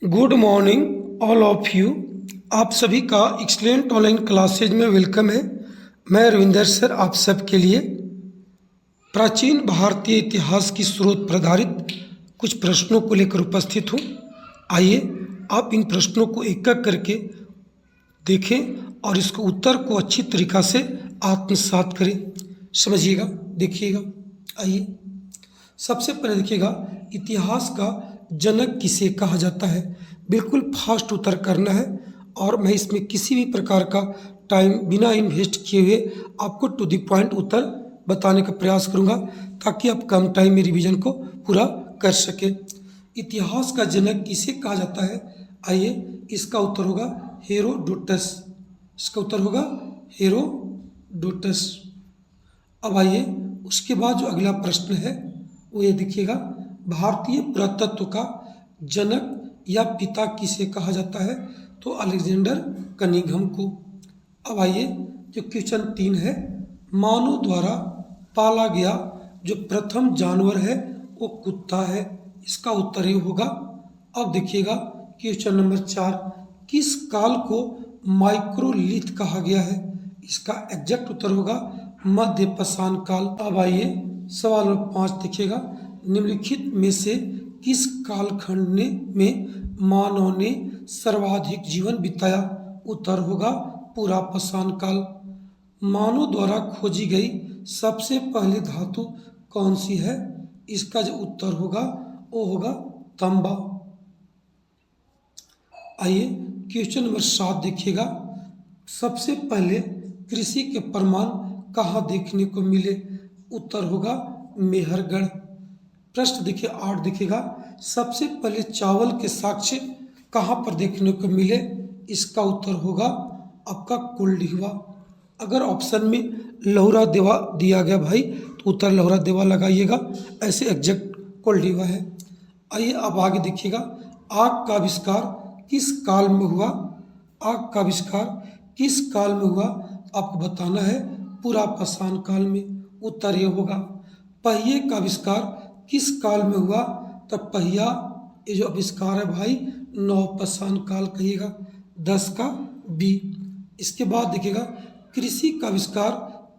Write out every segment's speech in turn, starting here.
Good morning all of you. आप सभी का एक्सलेंट ऑनलाइन क्लासेज में वेलकम है। मैं रविंदर सर आप सबके लिए प्राचीन भारतीय इतिहास की स्रोत पर आधारित कुछ प्रश्नों को लेकर उपस्थित हूँ। आइए आप इन प्रश्नों को एक एक करके देखें और इसको उत्तर को अच्छी तरीक़ा से आत्मसात करें। समझिएगा, देखिएगा। आइए सबसे पहले देखिएगा, इतिहास का जनक किसे कहा जाता है। बिल्कुल फास्ट उत्तर करना है और मैं इसमें किसी भी प्रकार का टाइम बिना इन्वेस्ट किए हुए आपको टू द पॉइंट उत्तर बताने का प्रयास करूंगा ताकि आप कम टाइम में रिवीजन को पूरा कर सके। इतिहास का जनक किसे कहा जाता है? आइए इसका उत्तर होगा हेरोडोटस। इसका उत्तर होगा हेरोडोटस। अब आइए उसके बाद जो अगला प्रश्न है वो ये देखिएगा, भारतीय पुरातत्व का जनक या पिता किसे कहा जाता है? तो अलेक्जेंडर कनिंघम को। अब आइए जो क्वेश्चन 3 है, मानव द्वारा पाला गया जो प्रथम जानवर है वो कुत्ता है। इसका उत्तर ये होगा। अब देखिएगा क्वेश्चन नंबर 4, किस काल को माइक्रोलिथ कहा गया है? इसका एग्जैक्ट उत्तर होगा मध्य पाषाण काल। अब आइए सवाल नंबर 5 देखिएगा, निम्नलिखित में से किस कालखंड में मानव ने सर्वाधिक जीवन बिताया? उत्तर होगा पूरा पाषाण काल। मानव द्वारा खोजी गई सबसे पहली धातु कौन सी है? इसका जो उत्तर होगा वो होगा तांबा। आइए क्वेश्चन नंबर 7 देखिएगा, सबसे पहले कृषि के प्रमाण कहाँ देखने को मिले? उत्तर होगा मेहरगढ़। प्रश्न देखिए 8 देखिएगा, सबसे पहले चावल के साक्ष्य कहाँ पर देखने को मिले? इसका उत्तर होगा आपका कुलडीवा। अगर ऑप्शन में लहुरा देवा दिया गया भाई तो उत्तर लहुरा देवा लगाइएगा, ऐसे एग्जैक्ट कुलडीवा है। आइए अब आगे देखिएगा, आग का आविष्कार किस काल में हुआ? आग का आविष्कार किस काल में हुआ आपको बताना है, पूरा पाषाण काल में। उत्तर ये होगा। पहिए का आविष्कार किस काल में हुआ? तब पहिया ये जो आविष्कार है भाई नव पाषाण काल कहिएगा, 10 का बी। इसके बाद देखिएगा, कृषि का आविष्कार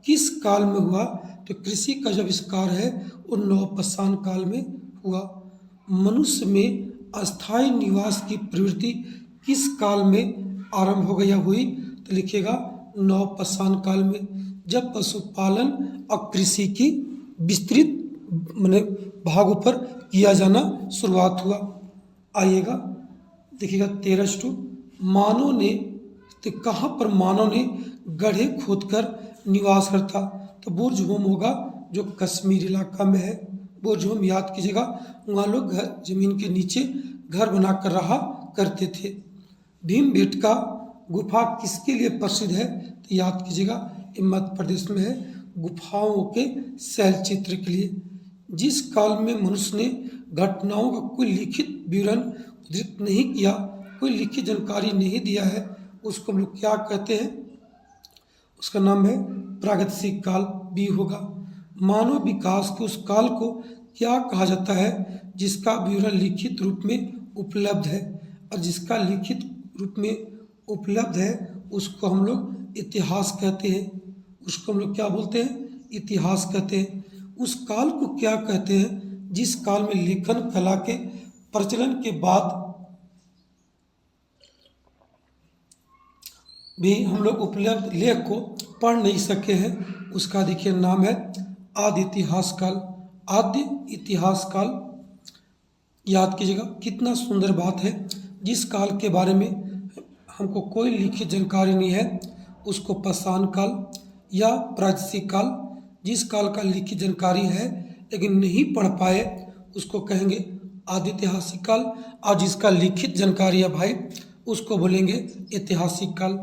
किस काल में हुआ? तो कृषि का जो आविष्कार है वो नव पाषाण काल में हुआ। मनुष्य में अस्थायी निवास की प्रवृत्ति किस काल में आरंभ हो गया हुई? तो लिखिएगा नव पाषाण काल में, जब पशुपालन और कृषि की विस्तृत माने भागों पर किया जाना शुरुआत हुआ। आइएगा देखिएगा 13 मानव ने तो कहाँ पर मानव ने गड्ढे खोदकर निवास करता? तो बुर्ज होम होगा जो कश्मीर इलाका में है। बुर्ज होम याद कीजिएगा, वहाँ लोग घर जमीन के नीचे घर बनाकर रहा करते थे। भीमबेटका गुफा किसके लिए प्रसिद्ध है? तो याद कीजिएगा ये मध्य प्रदेश में है, गुफाओं के शैल चित्र के लिए। जिस काल में मनुष्य ने घटनाओं का कोई लिखित विवरण उद्धृत नहीं किया, कोई लिखित जानकारी नहीं दिया है, उसको हम लोग क्या कहते हैं? उसका नाम है प्रागैतिहासिक काल, बी होगा। मानव विकास के उस काल को क्या कहा जाता है जिसका विवरण लिखित रूप में उपलब्ध है? और जिसका लिखित रूप में उपलब्ध है उसको हम लोग इतिहास कहते हैं। उसको हम लोग क्या बोलते हैं? इतिहास कहते हैं। उस काल को क्या कहते हैं जिस काल में लेखन कला के प्रचलन के बाद भी हम लोग उपलब्ध लेख को पढ़ नहीं सके हैं? उसका देखिए नाम है आदि इतिहास काल। आदि इतिहास काल याद कीजिएगा, कितना सुंदर बात है। जिस काल के बारे में हमको कोई लिखित जानकारी नहीं है उसको पाषाण काल या प्रागैतिहासिक काल, जिस काल का लिखित जानकारी है लेकिन नहीं पढ़ पाए उसको कहेंगे आदि ऐतिहासिक काल, और जिसका लिखित जानकारी है भाई उसको बोलेंगे ऐतिहासिक काल।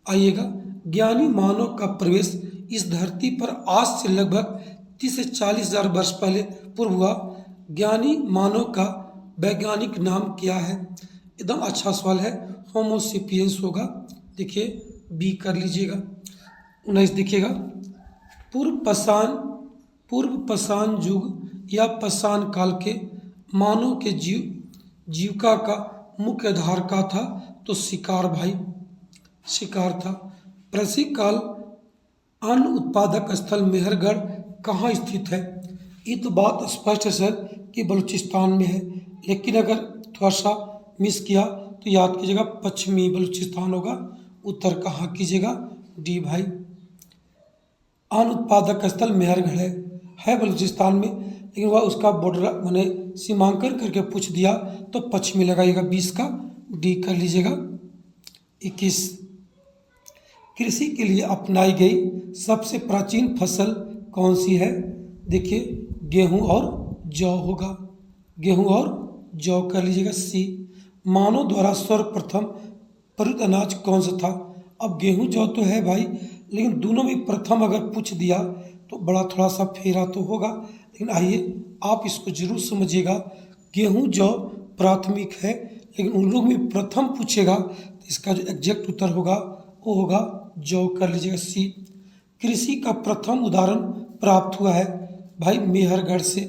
आइएगा, ज्ञानी मानव का प्रवेश इस धरती पर आज से लगभग 30 से 40 हजार वर्ष पहले पूर्व हुआ। ज्ञानी मानव का वैज्ञानिक नाम क्या है? एकदम अच्छा सवाल है, होमोसेपियंस होगा। देखिए बी कर लीजिएगा। 19 देखिएगा, पूर्व पाषाण युग या पाषाण काल के मानव के जीविका का मुख्य आधार का था, तो शिकार भाई, शिकार था। प्राचीन काल अन्न उत्पादक स्थल मेहरगढ़ कहाँ स्थित है? ये तो बात स्पष्ट है सर कि बलूचिस्तान में है, लेकिन अगर थोड़ा सा मिस किया तो याद कीजिएगा पश्चिमी बलूचिस्तान होगा, उत्तर कहाँ कीजिएगा? डी भाई। अन्न उत्पादक स्थल मेहरगढ़ है बलूचिस्तान में, लेकिन वह उसका बॉर्डर मैंने सीमांकन करके पूछ दिया तो पश्चिमी लगाइएगा, 20 का डी कर लीजिएगा। 21 कृषि के लिए अपनाई गई सबसे प्राचीन फसल कौन सी है? देखिए गेहूं और जौ होगा, गेहूं और जौ कर लीजिएगा, सी। मानव द्वारा सर्वप्रथम प्रयुक्त अनाज कौन सा था? अब गेहूं जौ तो है भाई, लेकिन दोनों में प्रथम अगर पूछ दिया तो बड़ा थोड़ा सा फेरा तो होगा, लेकिन आइए आप इसको जरूर समझिएगा। गेहूं जौ प्राथमिक है, लेकिन उन लोग में प्रथम पूछेगा तो इसका जो एग्जैक्ट उत्तर होगा वो होगा जौ कर लीजिएगा, सी। कृषि का प्रथम उदाहरण प्राप्त हुआ है भाई मेहरगढ़ से।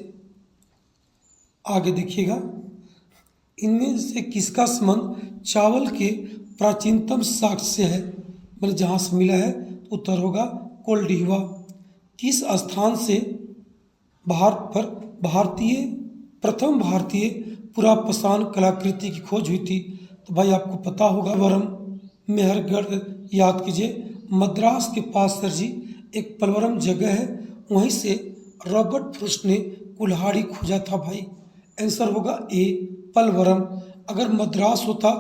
आगे देखिएगा, इनमें से किसका संबंध चावल के प्राचीनतम साक्ष्य से है? मतलब जहाँ से मिला है तो उत्तर होगा कोल्डिहवा। किस स्थान से भारत पर प्रथम भारतीय पुरापाषाण कलाकृति की खोज हुई थी? तो भाई आपको पता होगा पलवरम मेहरगढ़, याद कीजिए मद्रास के पास सर जी एक पलवरम जगह है, वहीं से रॉबर्ट फ्रुस्ट ने कुल्हाड़ी खोजा था भाई। आंसर होगा ए पलवरम। अगर मद्रास होता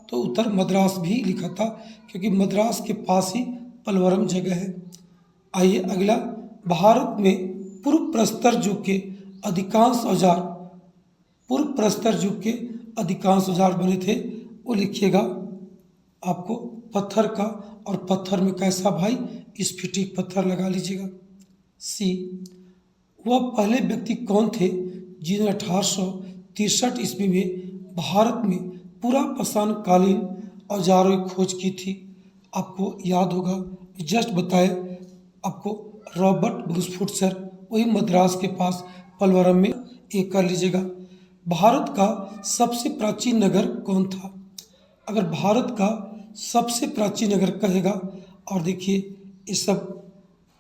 तो उत्तर मद्रास भी लिखा था, क्योंकि मद्रास के पास ही पलवरम जगह है। आइए अगला, भारत में पूर्व प्रस्तर युग के अधिकांश औजार बने थे, वो लिखिएगा आपको पत्थर का, और पत्थर में कैसा भाई? स्फटिक पत्थर लगा लीजिएगा, सी। वह पहले व्यक्ति कौन थे जिन्होंने 1863 ईस्वी में भारत में पुरापाषाण कालीन औजारों की खोज की थी? आपको याद होगा, जस्ट बताए आपको, रॉबर्ट ब्रूसफुट सर, वही मद्रास के पास पलवरम में। एक कर लीजिएगा। भारत का सबसे प्राचीन नगर कौन था? अगर भारत का सबसे प्राचीन नगर कहेगा, और देखिए ये सब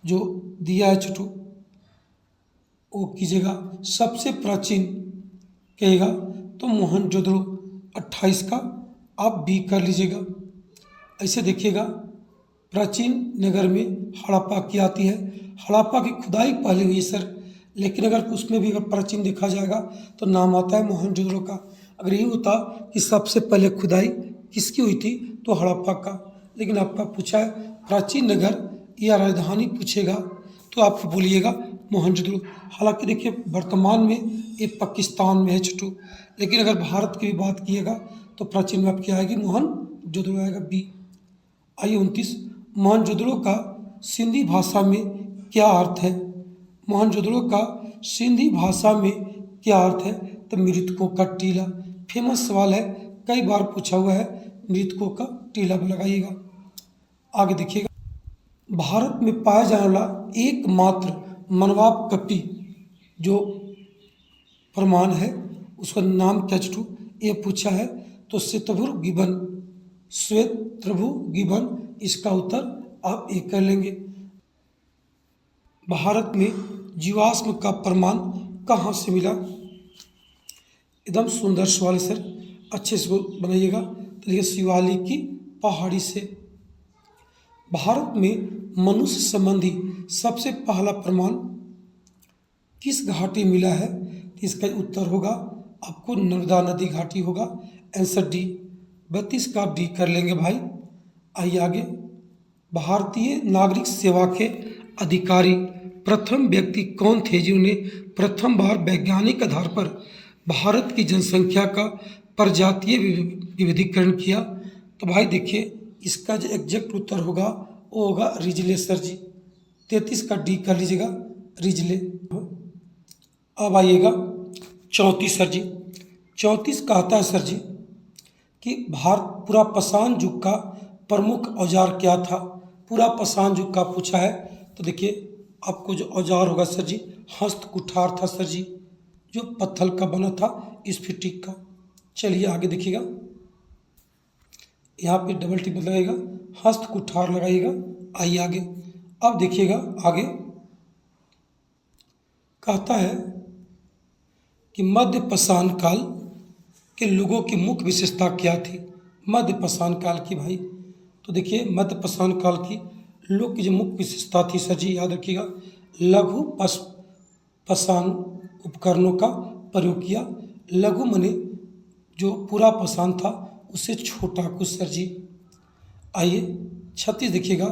जो दिया है छोटू वो कीजिएगा, सबसे प्राचीन कहेगा तो मोहनजोदड़ो 28 का आप बी कर लीजिएगा। ऐसे देखिएगा, प्राचीन नगर में हड़प्पा की आती है, हड़प्पा की खुदाई पहले हुई सर, लेकिन अगर उसमें भी अगर प्राचीन देखा जाएगा तो नाम आता है मोहनजोदड़ो का। अगर यही होता कि सबसे पहले खुदाई किसकी हुई थी तो हड़प्पा का, लेकिन आपका पूछा है प्राचीन नगर या राजधानी पूछेगा तो आप बोलिएगा मोहनजोदड़ो। हालांकि देखिए वर्तमान में ये पाकिस्तान में है छोटू, लेकिन अगर भारत की भी बात कीजिएगा तो प्राचीन में आपकी आएगी मोहनजोदड़ो, आएगा बी। आइए 29, मोहनजोदड़ो का सिंधी भाषा में क्या अर्थ है? मोहनजोदड़ो का सिंधी भाषा में क्या अर्थ है? तो मृतकों का टीला। फेमस सवाल है, कई बार पूछा हुआ है, मृतकों का टीला लगाइएगा। आगे देखिएगा, भारत में पाया जाने वाला एकमात्र मनवाब कपि जो प्रमाण है उसका नाम क्या छठू? ये पूछा है तो श्वेतभुर गिबन, इसका उत्तर आप एक कर लेंगे। भारत में जीवाश्म का प्रमाण कहाँ से मिला? एकदम सुंदर सवाल है सर, अच्छे से बनाइएगा। तो ये शिवालिक की पहाड़ी से। भारत में मनुष्य संबंधी सबसे पहला प्रमाण किस घाटी मिला है? तो इसका उत्तर होगा आपको नर्मदा नदी घाटी होगा, आंसर डी। 32 का डी कर लेंगे भाई। आइए आगे, भारतीय नागरिक सेवा के अधिकारी प्रथम व्यक्ति कौन थे जिन्होंने प्रथम बार वैज्ञानिक आधार पर भारत की जनसंख्या का प्रजातीय विविधीकरण किया? तो भाई देखिए इसका जो एग्जैक्ट उत्तर होगा वो होगा रिजले सर जी। 33 का डी कर लीजिएगा, रिजले। अब आइएगा 34 सर जी। 34 कहता है सर जी कि भारत पुरापाषाण युग का प्रमुख औजार क्या था? पुरापाषाण युग का पूछा है तो देखिए आपको जो औजार होगा सर जी, हस्त कुठार था सर जी, जो पत्थर का बना था, स्फटिक का। चलिए आगे देखिएगा, यहाँ पे डबल टिक मत लगाइएगा, हस्त कुठार लगाइएगा। आइए आगे। अब देखिएगा आगे कहता है कि मध्य पाषाण काल के लोगों की मुख्य विशेषता क्या थी। मध्य पाषाण काल की भाई, तो देखिए मध्य पाषाण काल की लोग की जो मुख्य विशेषता थी सर जी, याद रखिएगा, लघु पाषाण उपकरणों का प्रयोग किया। लघु मने जो पूरा पाषाण था उससे छोटा कुछ सर जी। आइए 36 देखिएगा,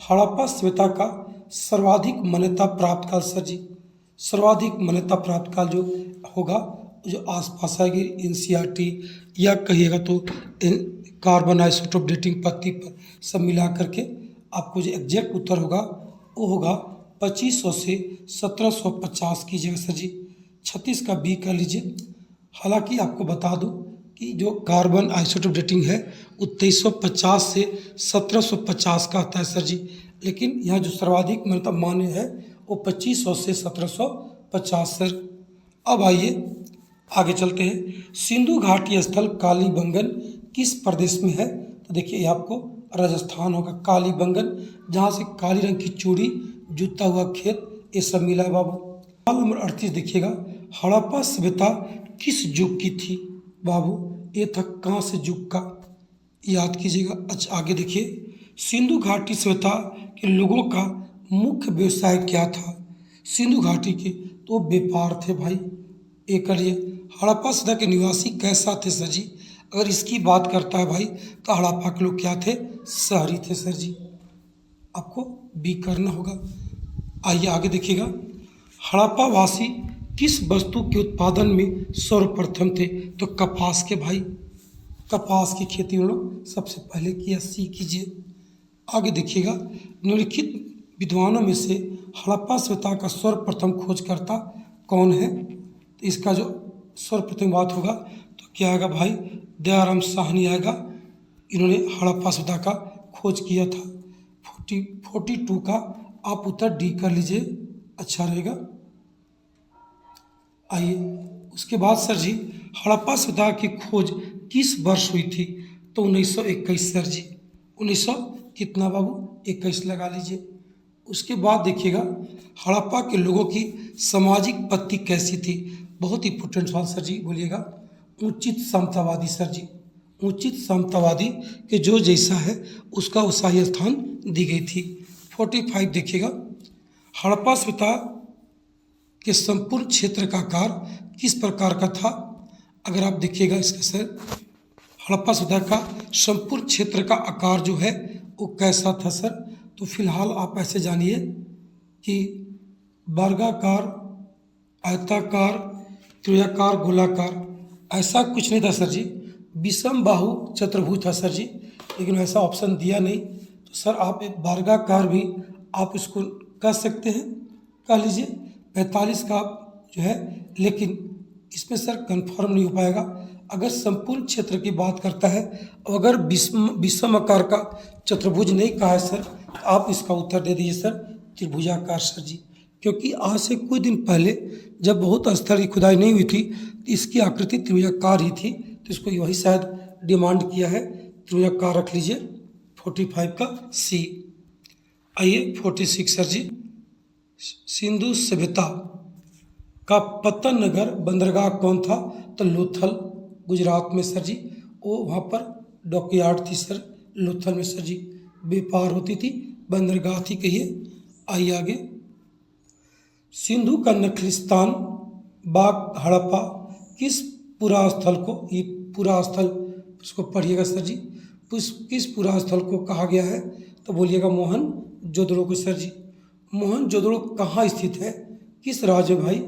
हड़प्पा सभ्यता का सर्वाधिक मान्यता प्राप्त काल सर जी। सर्वाधिक मान्यता प्राप्त काल जो होगा, जो आसपास आएगी एनसीईआरटी या कहिएगा तो कार्बन आइसोटोप डेटिंग पत्ती पर सब मिला करके आपको जो एग्जैक्ट उत्तर होगा वो होगा 2500 से 1750 कीजिएगा सर जी। 36 का बी कर लीजिए। हालांकि आपको बता दूं कि जो कार्बन आइसोटोप डेटिंग है वो 2350 से 1750 का आता है सर जी, लेकिन यहाँ जो सर्वाधिक मान्यता मान्य है वो 2500 से 1750 सर। अब आइए आगे चलते हैं। सिंधु घाटी स्थल कालीबंगन किस प्रदेश में है, तो देखिए ये आपको राजस्थान होगा कालीबंगन, जहाँ से काली रंग की चूड़ी, जूता हुआ खेत, ये सब मिला है बाबू। सवाल नंबर 38 देखिएगा, हड़प्पा सभ्यता किस युग की थी बाबू, ये था कांस्य युग का, याद कीजिएगा। अच्छा आगे देखिए, सिंधु घाटी सभ्यता के लोगों का मुख्य व्यवसाय क्या था। सिंधु घाटी के तो व्यापार थे भाई। एक करिए, हड़प्पा सभ्यता के निवासी कैसा थे सर जी, अगर इसकी बात करता है भाई तो हड़प्पा के लोग क्या थे, शहरी थे सर जी। आपको बी करना होगा। आइए आगे देखिएगा, हड़प्पा वासी किस वस्तु के उत्पादन में सर्वप्रथम थे, तो कपास के भाई, कपास की खेती उन लोग सबसे पहले किया। सी कीजिए। आगे देखिएगा, निम्नलिखित विद्वानों में से हड़प्पा सभ्यता का सर्वप्रथम खोजकर्ता कौन है, तो इसका जो सर्वप्रथम बात होगा तो क्या आएगा भाई, दयाराम साहनी आएगा। इन्होंने हड़प्पा सभ्यता का खोज किया था। 42 का आप उत्तर डी कर लीजिए, अच्छा रहेगा। आइए उसके बाद सर जी, हड़प्पा सभ्यता की खोज किस वर्ष हुई थी, तो 1921 सर जी। 1900 कितना बाबू, 21 लगा लीजिए। उसके बाद देखिएगा, हड़प्पा के लोगों की सामाजिक पत्ति कैसी थी, बहुत इंपॉर्टेंट सवाल सर जी, बोलिएगा। उचित समतावादी सर जी। उचित समतावादी के जो जैसा है उसका वैसा ही स्थान दी गई थी। 45 देखिएगा, हड़प्पा सभ्यता के संपूर्ण क्षेत्र का आकार किस प्रकार का था। अगर आप देखिएगा इसका सर, हड़प्पा सभ्यता का संपूर्ण क्षेत्र का आकार जो है वो कैसा था सर, तो फिलहाल आप ऐसे जानिए कि वर्गाकार, आयताकार, त्रिभुजाकार, गोलाकार, ऐसा कुछ नहीं था सर जी। विषम बाहु चतुर्भुज था सर जी, लेकिन ऐसा ऑप्शन दिया नहीं, तो सर आप एक वर्गाकार भी आप इसको कर सकते हैं, कह लीजिए। 45 का जो है, लेकिन इसमें सर कंफर्म नहीं हो पाएगा। अगर संपूर्ण क्षेत्र की बात करता है, अगर विषम आकार का चतुर्भुज नहीं कहा है सर, तो आप इसका उत्तर दे दीजिए सर त्रिभुजाकार सर जी, क्योंकि आज से कुछ दिन पहले जब बहुत स्तर की खुदाई नहीं हुई थी तो इसकी आकृति त्रिभुजाकार ही थी, तो इसको वही शायद डिमांड किया है, त्रिभुजाकार रख लीजिए। 45 का सी। आइए 46 सर जी, सिंधु सभ्यता का पतन नगर बंदरगाह कौन था, तो लोथल, गुजरात में सर जी। वो वहाँ पर डॉकयार्ड थी सर, लोथल में सर जी, व्यापार होती थी, बंदरगाह थी कहिए। आइए आगे, सिंधु का नखलिस्तान बाग हड़प्पा किस पुरा स्थल को, ये पुरा स्थल उसको पढ़िएगा सर जी, किस पुरा स्थल को कहा गया है, तो बोलिएगा मोहनजोदड़ो को सर जी। मोहनजोदड़ो कहाँ स्थित है, किस राज्य में भाई,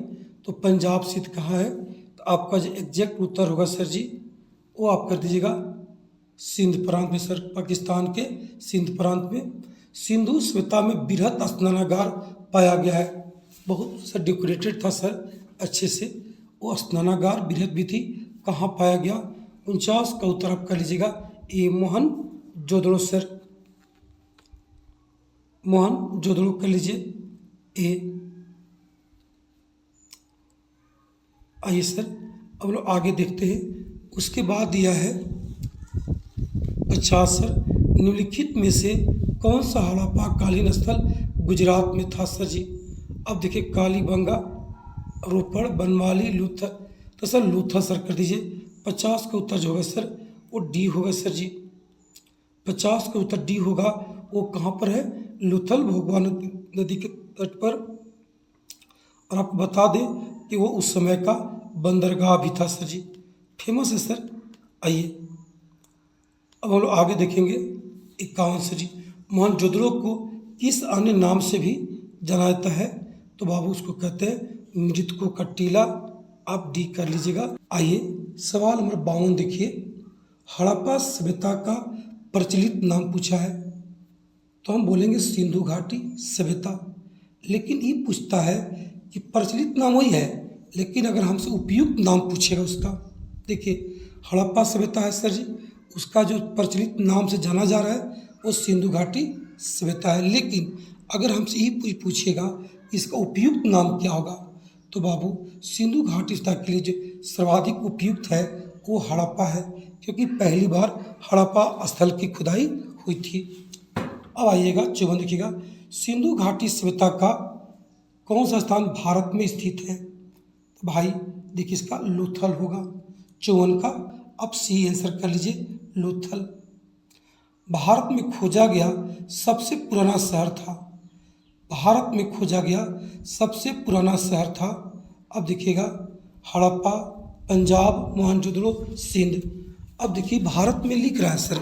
तो पंजाब स्थित कहाँ है, तो आपका जो एग्जैक्ट उत्तर होगा सर जी वो आप कर दीजिएगा सिंध प्रांत में सर, पाकिस्तान के सिंध प्रांत में। सिंधु सभ्यता में बृहत स्नानागार पाया गया है, बहुत सर डेकोरेटेड था सर अच्छे से, वो स्नानागार बृहत भी थी, कहाँ पाया गया। 49 का उत्तर आप कर लीजिएगा ए मोहनजोदड़ो सर, मोहनजोदड़ो कर लीजिए ए। आइए सर अब लोग आगे देखते हैं। उसके बाद दिया है 50 सर, निम्नलिखित में से कौन सा हड़प्पा कालीन स्थल गुजरात में था सर जी? अब देखिए कालीबंगा, रोपड़, बनमाली, लूथल। तो सर लूथल सर कर दीजिए। 50 का उत्तर जो होगा सर वो डी होगा सर जी। 50 का उत्तर डी होगा। वो कहाँ पर है? लूथल, भोगवा नदी के तट पर। और आपको बता दें कि वो उस समय का बंदरगाह भी था सर जी, फेमस है सर। आइए अब हम लोग आगे देखेंगे। 51 सर जी, मोहनजोदड़ो को किस अन्य नाम से भी जाना जाता है? तो बाबू उसको कहते हैं मृतकों का टीला। आप डी कर लीजिएगा। आइए सवाल नंबर 52 देखिए। हड़प्पा सभ्यता का प्रचलित नाम पूछा है, तो हम बोलेंगे सिंधु घाटी सभ्यता। लेकिन ये पूछता है कि प्रचलित नाम वही है, लेकिन अगर हमसे उपयुक्त नाम पूछेगा उसका। देखिए हड़प्पा सभ्यता है सर जी, उसका जो प्रचलित नाम से जाना जा रहा है वो सिंधु घाटी सभ्यता है। लेकिन अगर हमसे ये पूछेगा इसका उपयुक्त नाम क्या होगा, तो बाबू सिंधु घाटी सभ्यता के लिए जो सर्वाधिक उपयुक्त है वो हड़प्पा है, क्योंकि पहली बार हड़प्पा स्थल की खुदाई हुई थी। अब आइएगा 54 देखिएगा। सिंधु घाटी सभ्यता का कौन सा स्थान भारत में स्थित है? तो भाई देखिए इसका लूथल होगा 54 का। अब सी आंसर कर लीजिए लूथल। भारत में खोजा गया सबसे पुराना शहर था। भारत में खोजा गया सबसे पुराना शहर था। अब देखिएगा हड़प्पा, पंजाब, मोहनजोदड़ो, सिंध। अब देखिए भारत में लिख रहा है सर,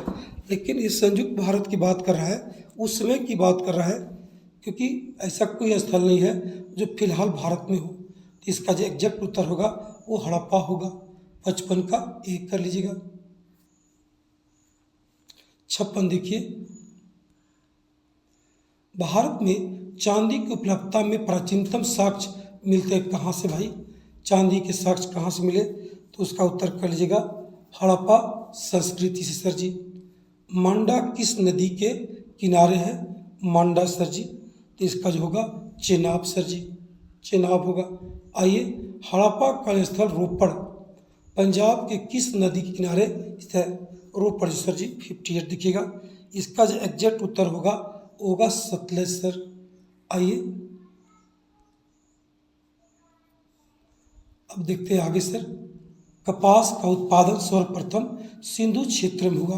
लेकिन ये संयुक्त भारत की बात कर रहा है, उस समय की बात कर रहा है, क्योंकि ऐसा कोई स्थल नहीं है जो फिलहाल भारत में हो। तो इसका जो एग्जैक्ट उत्तर होगा वो हड़प्पा होगा। 55 का एक कर लीजिएगा। 56 देखिए। भारत में चांदी की उपलब्धता में प्राचीनतम साक्ष्य मिलते कहाँ से भाई? चांदी के साक्ष्य कहाँ से मिले? तो उसका उत्तर कर लीजिएगा हड़प्पा संस्कृति से सर जी। मांडा किस नदी के किनारे है? मांडा सर जी। तो इसका जो होगा चेनाब सर जी, चेनाब होगा। आइए हड़प्पा का स्थल रोपड़ पंजाब के किस नदी के किनारे स्थित है? रोपड़ सर जी। 58 दिखेगा। इसका जो एग्जैक्ट उत्तर होगा वो होगा सतलज सर। आइए अब देखते हैं आगे सर। कपास का उत्पादन सर्वप्रथम सिंधु क्षेत्र में हुआ,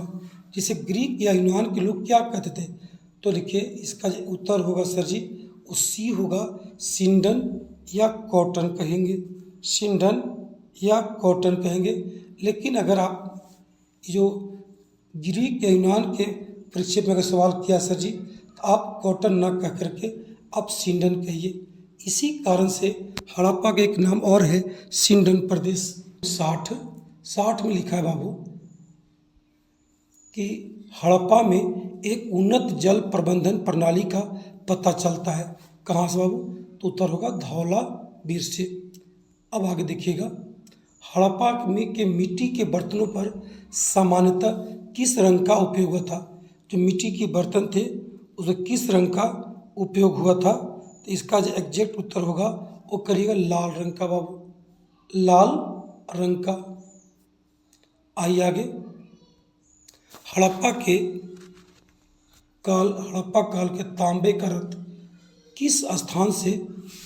जिसे ग्रीक या यूनान के लोग क्या कहते थे? तो लिखिए इसका जो उत्तर होगा सर जी वो सी होगा, सिंडन या कॉटन कहेंगे। सिंडन या कॉटन कहेंगे। लेकिन अगर आप जो ग्रीक या यूनान के परीक्षा में अगर सवाल किया सर जी, तो आप कॉटन ना कह करके आप सिंडन कहिए। इसी कारण से हड़प्पा का एक नाम और है सिंडन प्रदेश। 60 में लिखा है बाबू कि हड़प्पा में एक उन्नत जल प्रबंधन प्रणाली का पता चलता है। कहाँ से बाबू? तो उत्तर होगा धौलावीर से। अब आगे देखिएगा। हड़प्पा में के मिट्टी के बर्तनों पर सामान्यतः किस रंग का उपयोग हुआ था? जो मिट्टी के बर्तन थे उसमें किस रंग का उपयोग हुआ था? तो इसका जो एग्जैक्ट उत्तर होगा वो करिएगा लाल रंग का बाबू, लाल रंग का। आइए आगे। हड़प्पा काल के तांबे का रथ किस स्थान से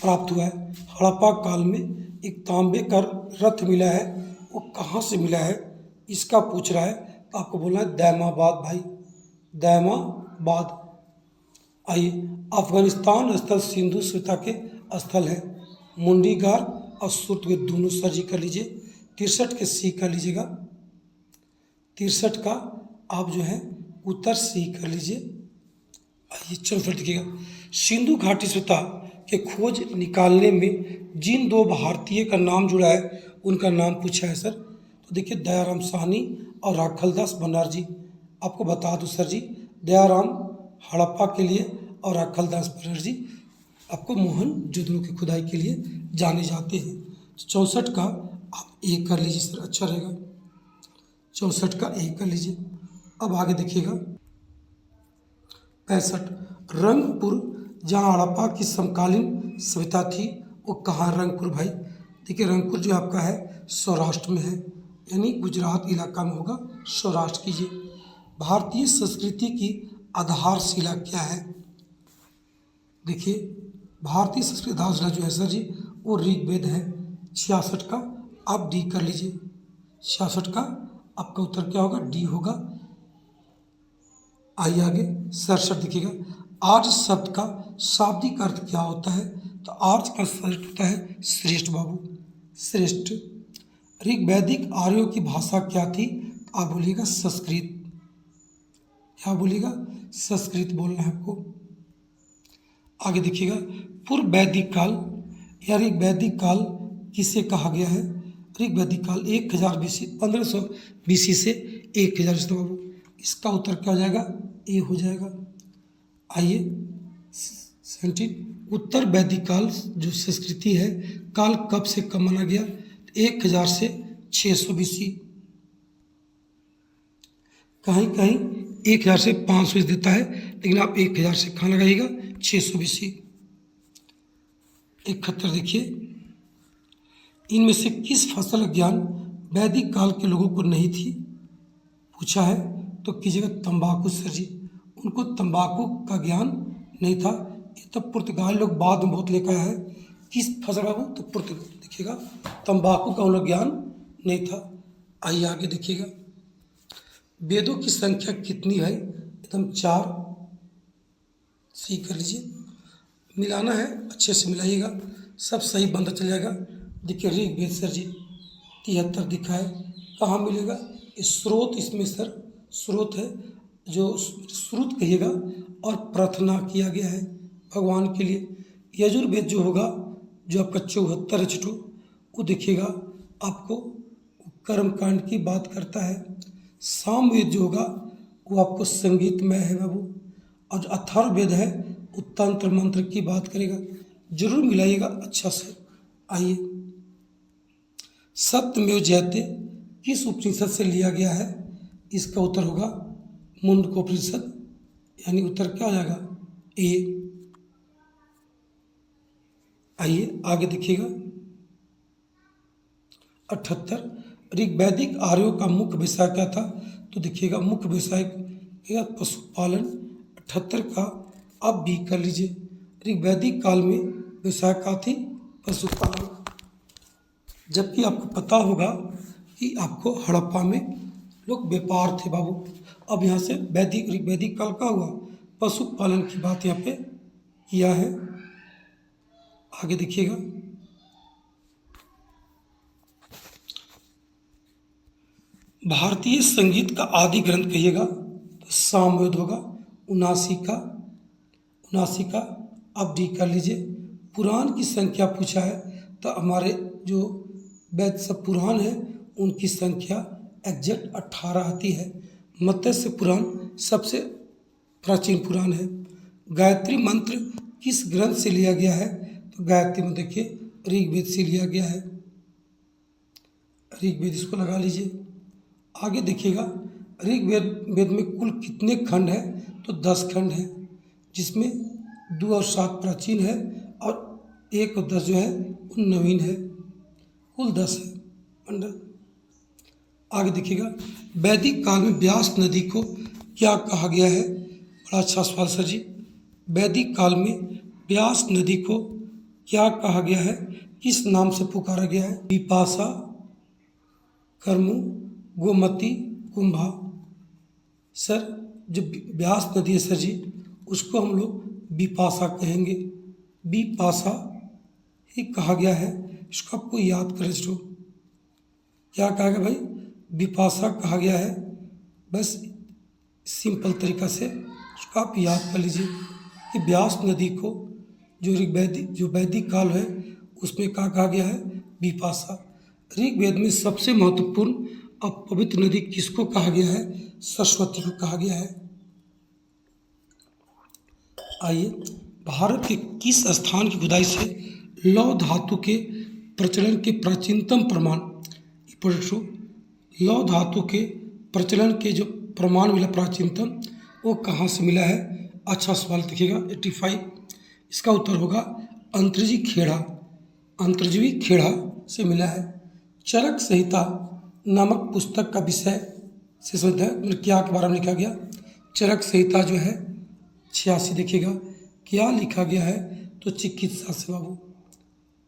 प्राप्त हुआ है? हड़प्पा काल में एक तांबे का रथ मिला है, वो कहाँ से मिला है इसका पूछ रहा है। तो आपको बोलना है दैमाबाद भाई, दैमाबाद। आइए अफगानिस्तान स्थल सिंधु सभ्यता के स्थल है। मुंडी गार और सुर्तगेट दोनों सर जी कर लीजिए। 63 के सी कर लीजिएगा। 63 का आप जो है उत्तर सी कर लीजिए। आइए चलो फिर देखिएगा। सिंधु घाटी सभ्यता के खोज निकालने में जिन दो भारतीय का नाम जुड़ा है उनका नाम पूछा है सर। तो देखिए दयाराम साहनी और राखलदास बनर्जी। आपको बता दूं सर जी, दयाराम हड़प्पा के लिए और राखलदास बनर्जी आपको मोहनजोदड़ो की खुदाई के लिए जाने जाते हैं। 64 का आप एक कर लीजिए सर, अच्छा रहेगा। 64 का एक कर लीजिए। अब आगे देखिएगा। 65 रंगपुर जहाँ हड़प्पा की समकालीन सभ्यता थी वो कहाँ? रंगपुर भाई। देखिए रंगपुर जो आपका है सौराष्ट्र में है, यानी गुजरात इलाका में होगा। सौराष्ट्र कीजिए। भारतीय संस्कृति की आधारशिला क्या है? देखिए, भारतीय संस्कृति आधारशिला जो है सर जी, वो ऋग्वेद है 66 का। आप डी कर लीजिए, 66 का आपका उत्तर क्या होगा? डी होगा। आइए आगे 67 देखिएगा। आर्य शब्द का शाब्दिक अर्थ क्या होता है? तो आर्य का अर्थ होता है श्रेष्ठ बाबू, श्रेष्ठ। ऋग्वैदिक आर्यों की भाषा क्या थी? आप बोलिएगा संस्कृत। क्या बोलिएगा? संस्कृत बोलना है आपको। आगे देखिएगा, पूर्व वैदिक काल या ऋग्वैदिक काल किसे कहा गया है? ऋग्वैदिक काल 1000 बीसी 1500 बीसी से 1000 ईस्वी बाबू। इसका उत्तर क्या हो जाएगा? ए हो जाएगा। आइए 17 उत्तर वैदिक काल जो संस्कृति है, काल कब से कब माना गया? 1000 से 600 बीसी। कहीं कहीं 1000 से 500 देता है, लेकिन आप 1000 से कहाँ लगाइएगा? 600 बीसी। 71 देखिए, इनमें से किस फसल ज्ञान वैदिक काल के लोगों को नहीं थी? पूछा है तो कीजिएगा तंबाकू सर जी। उनको तंबाकू का ज्ञान नहीं था। ये तो पुर्तगाली लोग बाद में बहुत लेकर आया है। किस फसल बाबू? तो पुर्तगाल। देखिएगा तंबाकू का उन लोग ज्ञान नहीं था। आइए आगे देखिएगा, वेदों की संख्या कितनी है? एकदम 4। सी कर लीजिए, मिलाना है, अच्छे से मिलाइएगा, सब सही बनता चल जाएगा। देखिए ऋग्वेद सर जी 73 दिखा है। कहाँ मिलेगा? इस स्रोत, इसमें सर स्रोत है, जो श्रुत कहिएगा, और प्रार्थना किया गया है भगवान के लिए। यजुर्वेद जो होगा, जो आपका 74 है छठो, वो देखिएगा आपको कर्मकांड की बात करता है। सामवेद जो होगा वो आपको संगीतमय है बाबू, और जो अथर्ववेद है वो तंत्र मंत्र की बात करेगा। जरूर मिलाइएगा अच्छा से। आइए, सत्यमेव जयते किस उपनिषद से लिया गया है? इसका उत्तर होगा मुंडकोपनिषद, यानी उत्तर क्या हो जाएगा? ए। आइए आगे देखिएगा 78 ऋग्वैदिक आर्यों का मुख्य व्यवसाय क्या था? तो देखिएगा मुख्य व्यवसाय क्या? पशुपालन। 78 का आप भी कर लीजिए। ऋग्वैदिक काल में व्यवसाय क्या थी? पशुपालन। जबकि आपको पता होगा कि आपको हड़प्पा में लोग व्यापार थे बाबू। अब यहाँ से ऋग्वैदिक काल का हुआ पशुपालन की बात यहाँ पे किया है। आगे देखिएगा, भारतीय संगीत का आदि ग्रंथ कहिएगा तो सामवेद होगा 79 का अब डी कर लीजिए। पुराण की संख्या पूछा है तो हमारे जो वेद सब पुराण है उनकी संख्या एग्जैक्ट 18 आती है। मत्स्य पुराण सबसे प्राचीन पुराण है। गायत्री मंत्र किस ग्रंथ से लिया गया है? तो गायत्री में देखिए ऋग्वेद से लिया गया है। ऋग्वेद इसको लगा लीजिए। आगे देखिएगा, ऋग्वेद में कुल कितने खंड है? तो 10 खंड है, जिसमें 2 और 7 प्राचीन है और 1 और 10 जो है वो नवीन है। कुल 10 है मंडल। आगे देखिएगा, वैदिक काल में ब्यास नदी को क्या कहा गया है? बड़ा अच्छा सवाल सर जी। वैदिक काल में ब्यास नदी को क्या कहा गया है? किस नाम से पुकारा गया है? विपाशा, कर्मु, गोमती, कुंभा। सर जो ब्यास नदी है सर जी, उसको हम लोग विपाशा कहेंगे। विपाशा ही कहा गया है। इसको आपको याद करें जो क्या कहा गया भाई? विपाशा कहा गया है। बस सिंपल तरीका से उसको आप याद कर लीजिए कि ब्यास नदी को जो वैदिक काल है उसमें क्या कहा गया है? विपाशा। ऋग्वेद में सबसे महत्वपूर्ण और पवित्र नदी किसको कहा गया है? सरस्वती को कहा गया है। आइए, भारत के किस स्थान की खुदाई से लौह धातु के प्रचलन के प्राचीनतम प्रमाण? लौह धातु के प्रचलन के जो प्रमाण मिला प्राचीनतम, वो कहाँ से मिला है? अच्छा सवाल देखिएगा 85। इसका उत्तर होगा अंतर्जीवी खेड़ा से मिला है। चरक संहिता नामक पुस्तक का विषय से समझते हैं मतलब क्या के बारे में लिखा गया। चरक संहिता जो है 86 देखिएगा क्या लिखा गया है, तो चिकित्सा से बाबू।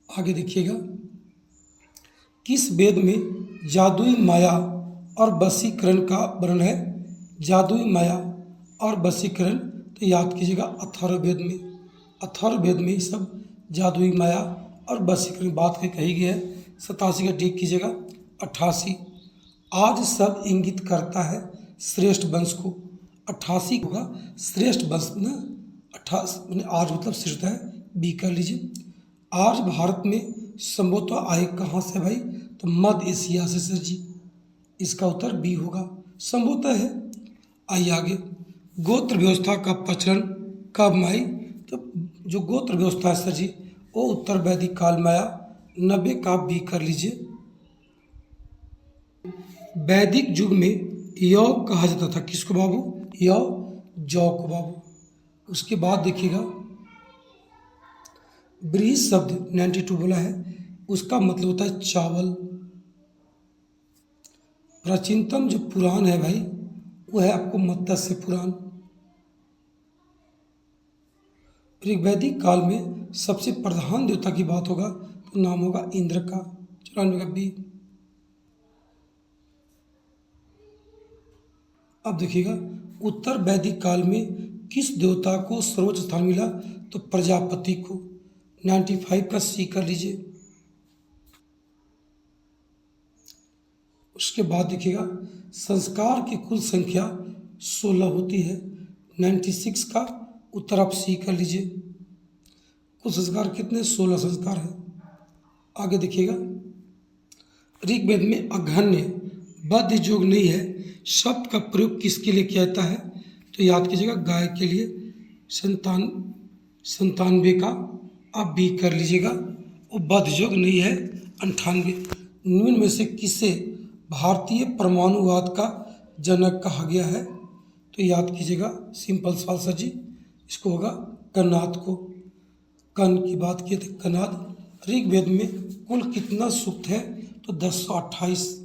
आगे देखिएगा किस वेद में जादुई माया और वशीकरण का वर्णन है। जादुई माया और वशीकरण तो याद कीजिएगा अथर्ववेद में। अथर्ववेद में ये सब जादुई माया और वशीकरण बात के कही गई है। 87 का ठीक कीजिएगा। 88 आज सब इंगित करता है श्रेष्ठ वंश को। 88 होगा श्रेष्ठ वंश ना। 88 आज मतलब श्रेष्ठ है, बी कर लीजिए। आज भारत में संभवतः आए कहाँ से भाई, तो मध्य एशिया से सर जी। इसका उत्तर बी होगा, संभवतः है। आइए आगे, गोत्र व्यवस्था का प्रचलन कब में आई, तो जो गोत्र व्यवस्था है सर जी वो उत्तर वैदिक काल में आया। 90 का बी कर लीजिए। वैदिक युग में यौ कहा जाता था किसको बाबू, यौ जौ को बाबू। उसके बाद देखिएगा ब्रीज शब्द 92 बोला है, उसका मतलब होता है चावल। प्राचीनतम जो पुराण है भाई वो है आपको मत्स्य पुराण। ऋग्वैदिक काल में सबसे प्रधान देवता की बात होगा तो नाम होगा इंद्र का। 94 का बी। अब देखिएगा उत्तर वैदिक काल में किस देवता को सर्वोच्च स्थान मिला, तो प्रजापति को। 95 का सी कर लीजिए। उसके बाद देखिएगा संस्कार की कुल संख्या 16 होती है। 96 का उत्तर आप सी कर लीजिए। कुल संस्कार कितने, 16 संस्कार हैं। आगे देखिएगा ऋग्वेद में अघन्य बद्ध योग नहीं है शब्द का प्रयोग किसके लिए किया जाता है, तो याद कीजिएगा गाय के लिए। 97 का आप बी कर लीजिएगा। वो बद्ध योग नहीं है। 98 निम्न में से किसे भारतीय परमाणुवाद का जनक कहा गया है, तो याद कीजिएगा सिंपल सवाल सर जी, इसको होगा कनाद को। कन की बात की थी कनाद। ऋग्वेद में कुल कितना सूक्त है, तो 1028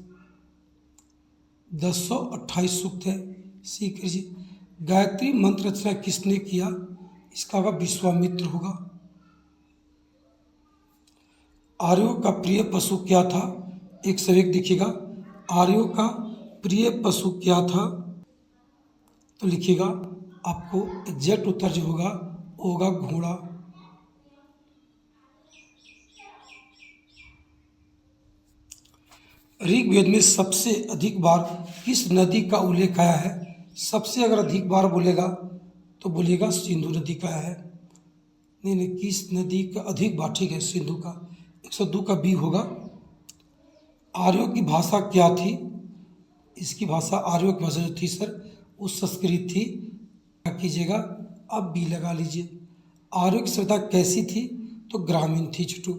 सूक्त है, सी कीजिए। गायत्री मंत्र रचना किसने किया, इसका होगा विश्वामित्र होगा। आर्यों का प्रिय पशु क्या था, 101 देखिएगा। आर्यों का प्रिय पशु क्या था, तो लिखिएगा आपको एग्जैक्ट उत्तर जो होगा वो होगा घोड़ा। ऋग्वेद में सबसे अधिक बार किस नदी का उल्लेख आया है, सबसे अगर अधिक बार बोलेगा तो बोलेगा सिंधु नदी का है। नहीं किस नदी का अधिक बार, ठीक है सिंधु का। 102 का बी होगा। आर्यों की भाषा क्या थी, इसकी भाषा आर्यों की भाषा जो थी सर वो संस्कृत थी। क्या कीजिएगा अब बी लगा लीजिए। आर्यों की सभ्यता कैसी थी, तो ग्रामीण थी छुटू।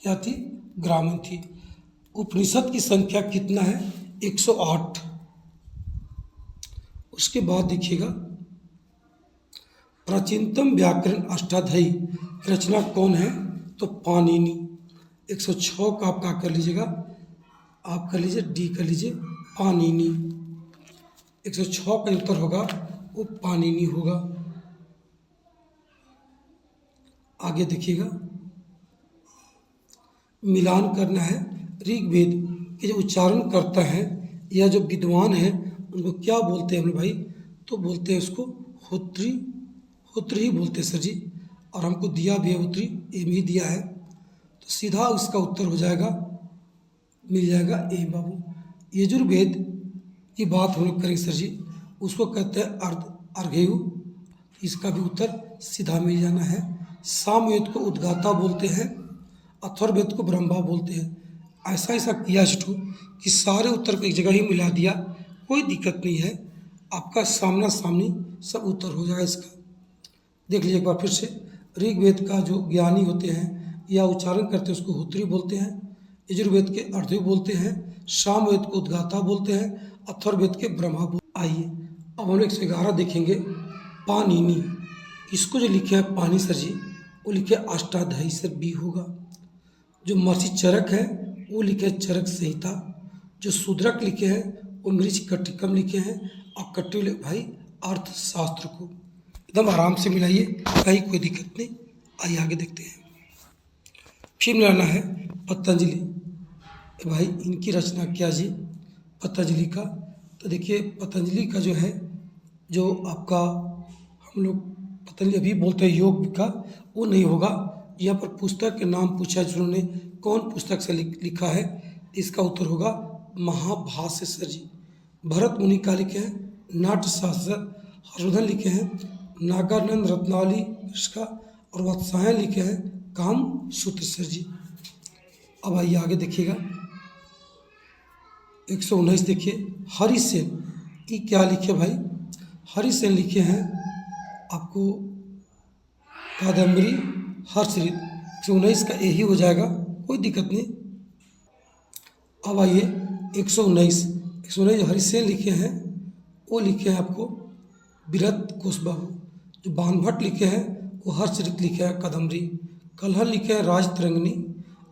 क्या थी, ग्रामीण थी। उपनिषद की संख्या कितना है, 108। उसके बाद देखिएगा प्राचीनतम व्याकरण अष्टाध्यायी रचना कौन है, तो पाणिनि। 106 का आप क्या कर लीजिएगा, आप कर लीजिए डी कर लीजिए पाणिनि। 106 का उत्तर होगा वो पाणिनि होगा। आगे देखिएगा मिलान करना है। ऋग्वेद के जो उच्चारण करता है या जो विद्वान है उनको क्या बोलते हैं हम भाई, तो बोलते हैं उसको होत्री। होत्री ही बोलते हैं सर जी। और हमको दिया भी है होत्री, ए भी दिया है, तो सीधा उसका उत्तर हो जाएगा, मिल जाएगा ए बाबू। यजुर्वेद की बात हम लोग करेंगे सर जी, उसको कहते हैं अर्घेयु। इसका भी उत्तर सीधा मिल जाना है। सामवेद को उद्गाता बोलते हैं, अथर्ववेद को ब्रह्मा बोलते हैं। ऐसा किया छठू कि सारे उत्तर को एक जगह ही मिला दिया, कोई दिक्कत नहीं है। आपका सामना सामनी सब उत्तर हो जाएगा इसका। देख लीजिए एक बार फिर से। ऋग्वेद का जो ज्ञानी होते हैं या उच्चारण करते हैं उसको होत्री बोलते हैं। यजुर्वेद के अर्धेय बोलते हैं। सामवेद को उद्गाता बोलते हैं। अथर्ववेद के ब्रह्मा बोलते। आइए अब हम 111 देखेंगे। पाणिनि, इसको जो लिखे है पानी सर जी वो लिखे अष्टाध्यायी सर बी होगा। जो महर्षि चरक है वो लिखे हैं चरक संहिता। जो शूद्रक लिखे हैं वो मृच्छकटिकम लिखे हैं। और कट्टी भाई अर्थशास्त्र को एकदम आराम से मिलाइए, कहीं कोई दिक्कत नहीं। आइए आगे देखते हैं। फिर मिलाना है पतंजलि। भाई इनकी रचना क्या जी, पतंजलि का। तो देखिए पतंजलि का जो है, जो आपका हम लोग पतंजलि अभी बोलते हैं योग का, वो नहीं होगा। यहाँ पर पुस्तक के नाम पूछा है जिन्होंने, कौन पुस्तक से लिखा है, इसका उत्तर होगा महाभाष्य जी। भरत मुनि का लिखे हैं नाट्यशास्त्र। हर्षवर्धन लिखे हैं नागानंद रत्नावली इसका। और वात्सायन लिखे हैं काम सूत्र सर जी। अब आइए आगे देखिएगा 119 देखिए हरिसेन। ये क्या लिखे भाई, हरिसेन लिखे हैं आपको कादम्बरी हर्षरित। 119 का यही हो जाएगा, कोई दिक्कत नहीं। अब आइए 119 हरिसेन लिखे हैं, वो लिखे हैं आपको विरत कुशबाबू। जो बानभट्ट लिखे हैं वो हर्षरित लिखे हैं कादम्बरी। कल्हण लिखे हैं राजतरंगिणी।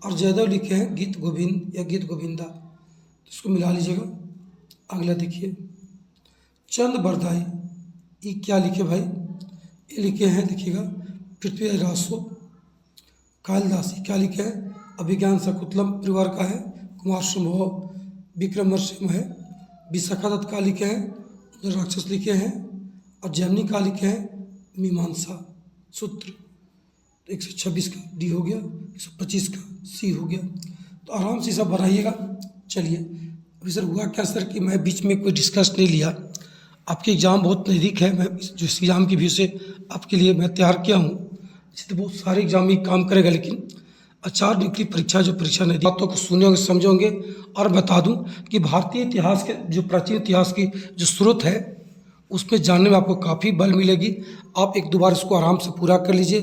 और जयदेव लिखे हैं गीत गोविंद या गीत गोविंदा। तो इसको मिला लीजिएगा। अगला देखिए चंद बरदाई। ये क्या लिखे भाई, ये लिखे हैं देखिएगा पृथ्वी रासो। कालिदास क्या लिखे हैं अभिज्ञान शकुंतलम परिवार का है। कुमार संभव विक्रमोर्वशीय है। विशाखा दत्त का लिखे हैं राक्षस लिखे हैं। और जैमिनी का लिखे हैं मीमांसा सूत्र। 126 का डी हो गया, 125 का सी हो गया। तो आराम से सब बनाइएगा। चलिए अभी सर हुआ क्या सर कि मैं बीच में कोई डिस्कस नहीं लिया। आपके एग्ज़ाम बहुत नज़दीक है, मैं जो इस एग्ज़ाम की व्यू से आपके लिए मैं तैयार किया हूँ। जैसे तो बहुत सारे एग्जाम ही काम करेगा, लेकिन आचार्य नियुक्ति परीक्षा जो परीक्षा नहीं बातों को सुनेंगे समझोगे। और बता दूं कि भारतीय इतिहास के जो प्राचीन इतिहास की जो स्रोत है उसमें जानने में आपको काफ़ी बल मिलेगी। आप एक दो बार इसको आराम से पूरा कर लीजिए।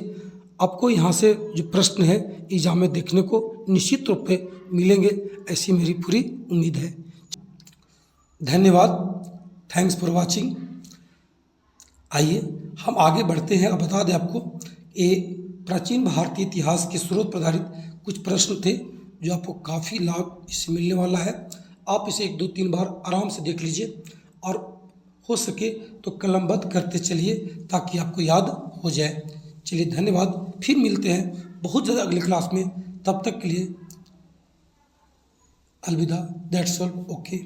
आपको यहाँ से जो प्रश्न है एग्जाम में देखने को निश्चित रूप से मिलेंगे, ऐसी मेरी पूरी उम्मीद है। धन्यवाद, थैंक्स फॉर वॉचिंग। आइए हम आगे बढ़ते हैं। अब बता दें आपको ये प्राचीन भारतीय इतिहास के स्रोत पर आधारित कुछ प्रश्न थे जो आपको काफ़ी लाभ इससे मिलने वाला है। आप इसे 1 2 3 बार आराम से देख लीजिए और हो सके तो कलमबद्ध करते चलिए ताकि आपको याद हो जाए। चलिए धन्यवाद, फिर मिलते हैं बहुत ज़्यादा अगली क्लास में। तब तक के लिए अलविदा। That's all, okay.